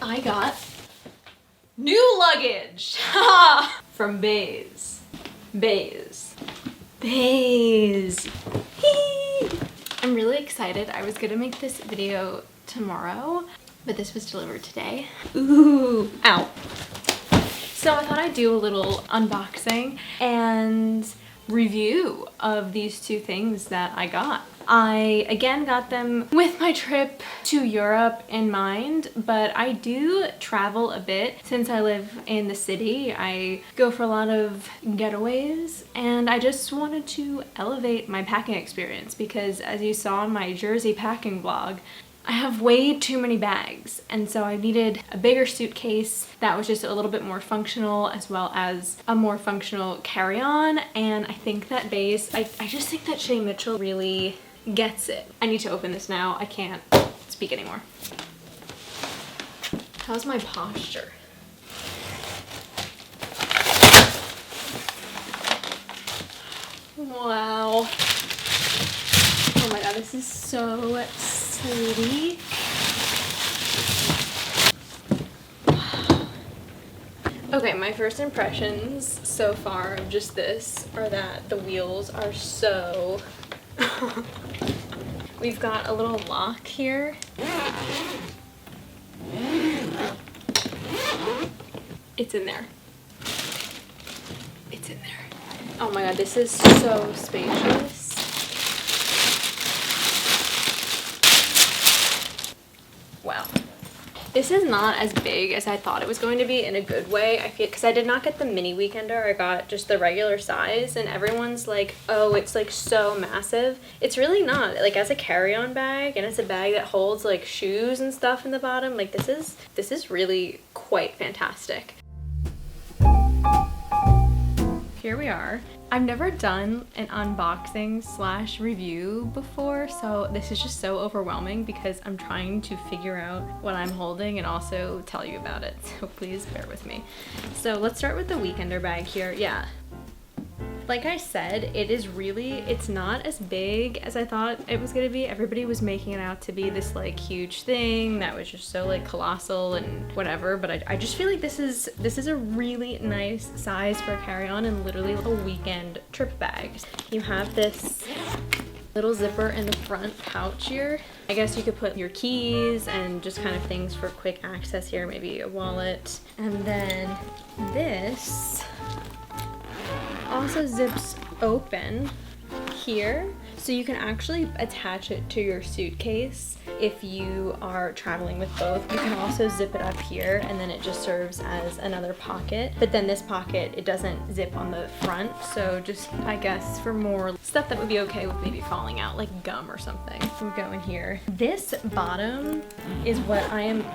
I got new luggage from BEIS. BEIS. BEIS. I'm really excited. I was gonna make this video tomorrow, but this was delivered today. Ooh, ow. So I thought I'd do a little unboxing and review of these two things that I got. I again got them with my trip to Europe in mind, but I do travel a bit since I live in the city. I go for a lot of getaways, and I just wanted to elevate my packing experience because, as you saw in my Jersey packing vlog, I have way too many bags, and so I needed a bigger suitcase that was just a little bit more functional, as well as a more functional carry-on. And I think that BEIS, I just think that Shay Mitchell really gets it. I need to open this now. I can't speak anymore. How's my posture? Wow. Oh my god, this is so sleek. Okay, my first impressions so far of just this are that the wheels are so... We've got a little lock here. It's in there. It's in there. Oh my god, this is so spacious. Wow. This is not as big as I thought it was going to be in a good way. I feel, because I did not get the mini weekender, I got just the regular size, and everyone's like, oh, it's like so massive. It's really not. Like, as a carry-on bag, and as a bag that holds like shoes and stuff in the bottom, like this is really quite fantastic. Here we are. I've never done an unboxing / review before, so this is just so overwhelming because I'm trying to figure out what I'm holding and also tell you about it, so please bear with me. So let's start with the weekender bag here. Yeah. Like I said, it's not as big as I thought it was gonna be. Everybody was making it out to be this like huge thing that was just so like colossal and whatever, but I just feel like this is a really nice size for a carry-on and literally a weekend trip bag. You have this little zipper in the front pouch here. I guess you could put your keys and just kind of things for quick access here, maybe a wallet. And then this also zips open here, so you can actually attach it to your suitcase if you are traveling with both. You can also zip it up here, and then it just serves as another pocket. But then this pocket, it doesn't zip on the front, so just, I guess, for more stuff that would be okay with maybe falling out, like gum or something, would go in here. This bottom is what I am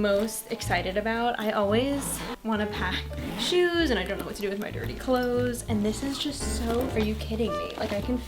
most excited about. I always want to pack shoes, and I don't know what to do with my dirty clothes, and this is just so, are you kidding me? Like, I could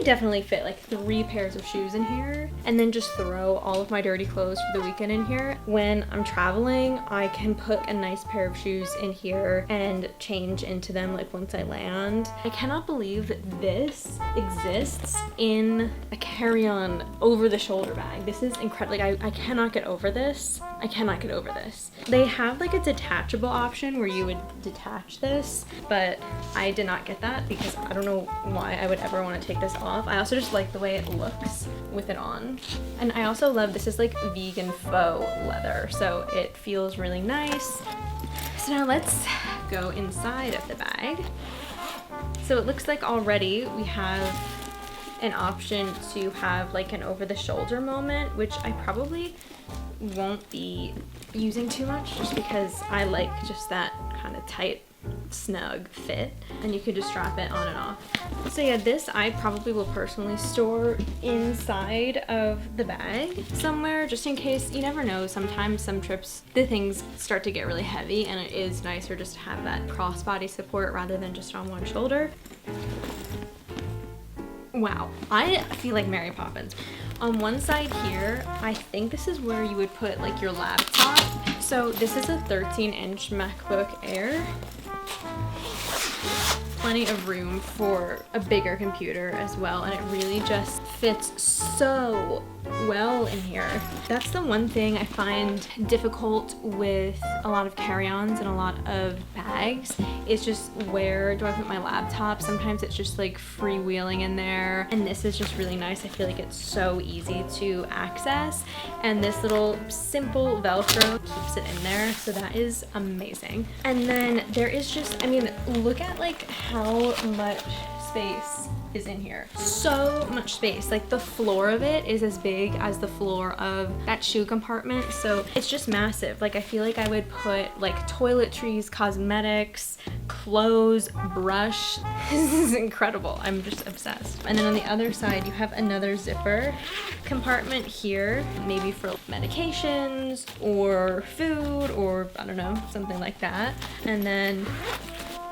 definitely fit like 3 pairs of shoes in here, and then just throw all of my dirty clothes for the weekend in here. When I'm traveling, I can put a nice pair of shoes in here and change into them like once I land. I cannot believe that this exists in a carry-on over-the-shoulder bag. This is incredible. Like, I cannot get over this. I cannot get over this. They have like a detachable option where you would detach this, but I did not get that because I don't know why I would ever want to take this off. I also just like the way it looks with it on. And I also love, this is like vegan faux leather, so it feels really nice. So now let's go inside of the bag. So it looks like already we have an option to have like an over-the-shoulder moment, which I probably won't be using too much just because I like just that kind of tight, snug fit, and you can just strap it on and off. So yeah, this I probably will personally store inside of the bag somewhere, just in case. You never know, sometimes some trips the things start to get really heavy and it is nicer just to have that crossbody support rather than just on one shoulder. Wow, I feel like Mary Poppins. On one side here, I think this is where you would put like your laptop. So this is a 13-inch MacBook Air. plenty of room for a bigger computer as well, and it really just fits so well in here. That's the one thing I find difficult with a lot of carry-ons and a lot of bags, is just where do I put my laptop? Sometimes it's just like freewheeling in there, and this is just really nice. I feel like it's so easy to access, and this little simple Velcro keeps it in there, so that is amazing. And then there is just, I mean, look at like how much space is in here. So much space. Like the floor of it is as big as the floor of that shoe compartment, so it's just massive. Like I feel like I would put like toiletries, cosmetics, clothes, brush. This is incredible. I'm just obsessed. And then on the other side you have another zipper compartment here, maybe for medications or food or I don't know, something like that. And then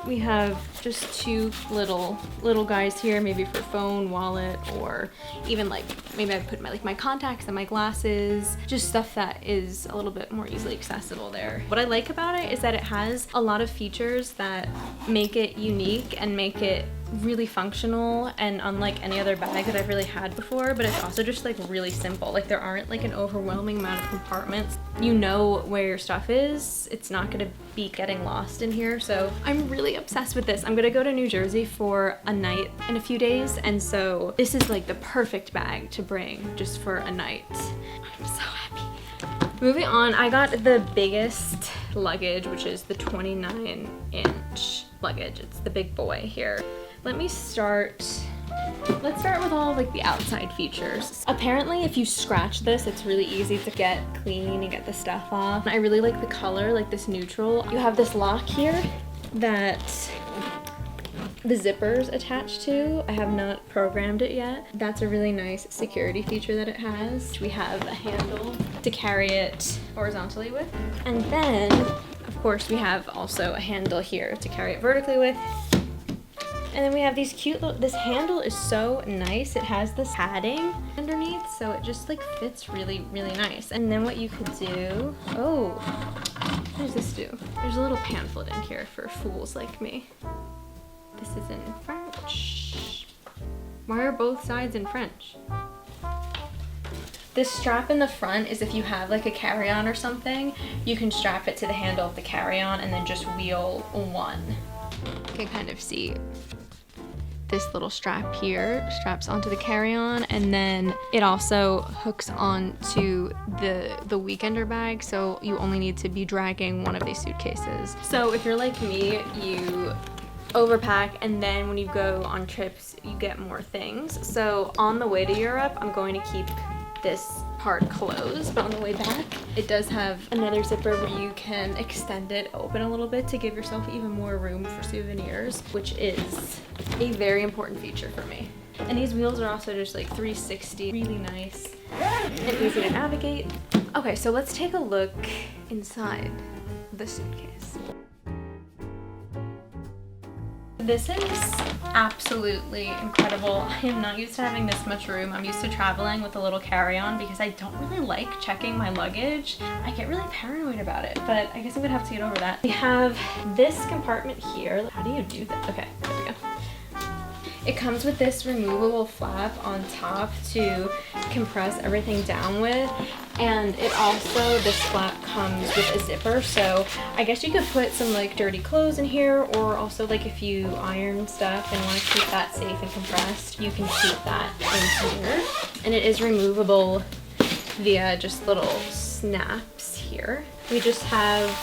we have just two little guys here, maybe for phone, wallet, or even like maybe I put my contacts and my glasses, just stuff that is a little bit more easily accessible there. What I like about it is that it has a lot of features that make it unique and make it really functional and unlike any other bag that I've really had before, but it's also just like really simple. Like there aren't like an overwhelming amount of compartments. You know where your stuff is. It's not gonna be getting lost in here. So I'm really obsessed with this. I'm gonna go to New Jersey for a night in a few days, and so this is like the perfect bag to bring just for a night. I'm so happy. Moving on, I got the biggest luggage, which is the 29-inch luggage. It's the big boy here. Let's start with all like the outside features. Apparently if you scratch this, it's really easy to get clean and get the stuff off. I really like the color, like this neutral. You have this lock here that the zipper's attached to. I have not programmed it yet. That's a really nice security feature that it has. We have a handle to carry it horizontally with. And then, of course, we have also a handle here to carry it vertically with. And then we have these cute little, this handle is so nice. It has this padding underneath, so it just like fits really, really nice. And then what you could do, oh, what does this do? There's a little pamphlet in here for fools like me. This is in French. Why are both sides in French? This strap in the front is if you have like a carry-on or something, you can strap it to the handle of the carry-on and then just wheel one. You can kind of see this little strap here straps onto the carry-on, and then it also hooks onto the weekender bag, so you only need to be dragging one of these suitcases. So if you're like me, you overpack, and then when you go on trips you get more things. So on the way to Europe I'm going to keep this part closed, but on the way back it does have another zipper where you can extend it open a little bit to give yourself even more room for souvenirs, which is a very important feature for me. And these wheels are also just like 360, really nice and easy to navigate. Okay, so let's take a look inside the suitcase. This is absolutely incredible. I am not used to having this much room. I'm used to traveling with a little carry-on because I don't really like checking my luggage. I get really paranoid about it, but I guess I'm gonna have to get over that. We have this compartment here. How do you do that? Okay, there we go. It comes with this removable flap on top to compress everything down with, and it also, this flap comes with a zipper, so I guess you could put some like dirty clothes in here, or also like if you iron stuff and want to keep that safe and compressed, you can keep that in here. And it is removable via just little snaps here. We just have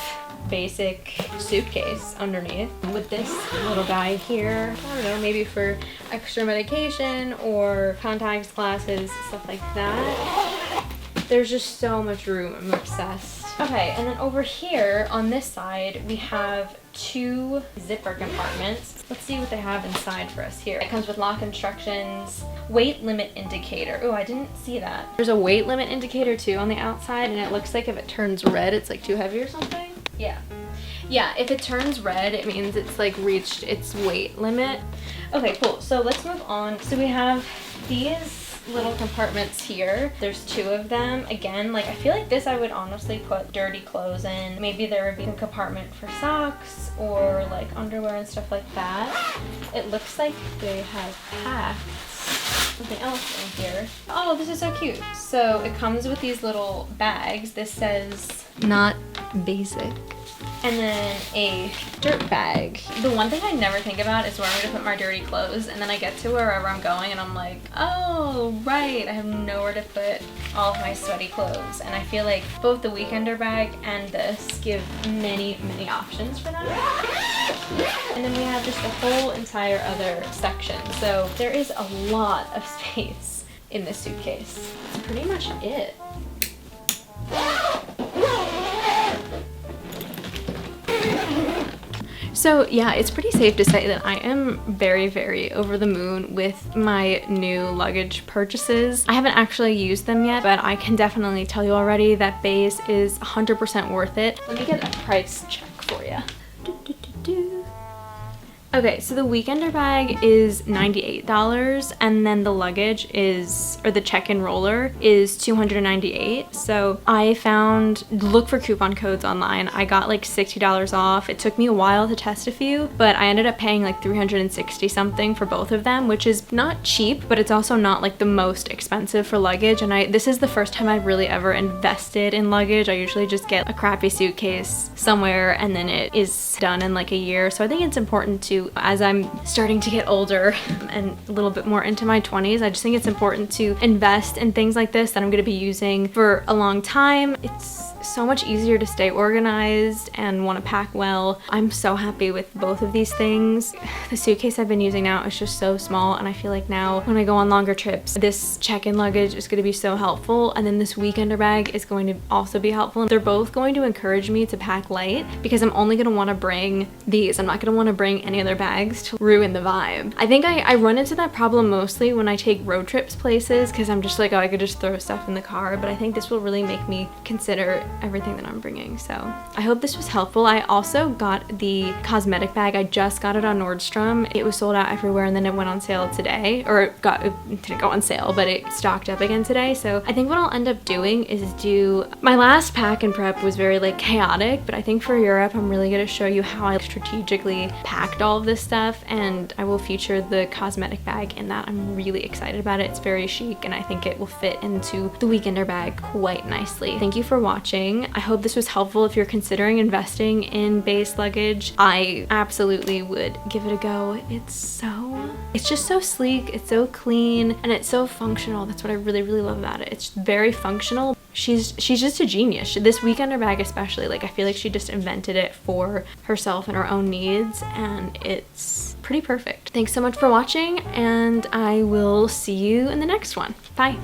basic suitcase underneath with this little guy here. I don't know, maybe for extra medication or contacts, glasses, stuff like that. There's just so much room. I'm obsessed. Okay, and then over here on this side we have two zipper compartments. Let's see what they have inside for us here. It comes with lock instructions, weight limit indicator. Oh, I didn't see that. There's a weight limit indicator too on the outside, and it looks like if it turns red it's like too heavy or something. Yeah, if it turns red, it means it's like reached its weight limit. Okay, cool. So let's move on. So we have these little compartments here. There's 2 of them. Again, like I feel like this I would honestly put dirty clothes in. Maybe there would be a compartment for socks or like underwear and stuff like that. It looks like they have packed something else in here. Oh, this is so cute. So it comes with these little bags. This says not basic. And then a dirt bag. The one thing I never think about is where I'm gonna put my dirty clothes, and then I get to wherever I'm going and I'm like, oh, right, I have nowhere to put all of my sweaty clothes. And I feel like both the weekender bag and this give many, many options for that. And then we have just a whole entire other section. So there is a lot of space in this suitcase. That's pretty much it. So yeah, it's pretty safe to say that I am very, very over the moon with my new luggage purchases. I haven't actually used them yet, but I can definitely tell you already that BEIS is 100% worth it. Let me get a price check for you. Okay, so the weekender bag is $98, and then the luggage is, or the check-in roller is $298. So I look for coupon codes online. I got like $60 off. It took me a while to test a few, but I ended up paying like $360 something for both of them, which is not cheap, but it's also not like the most expensive for luggage. And this is the first time I've really ever invested in luggage. I usually just get a crappy suitcase somewhere and then it is done in like a year. So I think it's important to, as I'm starting to get older and a little bit more into my 20s, I just think it's important to invest in things like this that I'm going to be using for a long time. It's so much easier to stay organized and want to pack well. I'm so happy with both of these things. The suitcase I've been using now is just so small, and I feel like now when I go on longer trips, this check-in luggage is going to be so helpful, and then this weekender bag is going to also be helpful. And they're both going to encourage me to pack light because I'm only going to want to bring these. I'm not going to want to bring any other bags to ruin the vibe. I think I run into that problem mostly when I take road trips places because I'm just like, oh, I could just throw stuff in the car, but I think this will really make me consider everything that I'm bringing. So I hope this was helpful. I also got the cosmetic bag. I just got it on Nordstrom. It was sold out everywhere, and then it went on sale today, or it didn't go on sale, but it stocked up again today. So I think what I'll end up doing is my last pack and prep was very like chaotic, but I think for Europe I'm really going to show you how I strategically packed all of this stuff, and I will feature the cosmetic bag in that. I'm really excited about it. It's very chic, and I think it will fit into the weekender bag quite nicely. Thank you for watching. I hope this was helpful if you're considering investing in BEIS luggage. I absolutely would give it a go. It's just so sleek, it's so clean, and it's so functional. That's what I really, really love about it. It's very functional. She's just a genius. This weekender bag especially, like I feel like she just invented it for herself and her own needs, and it's pretty perfect. Thanks so much for watching, and I will see you in the next one. Bye.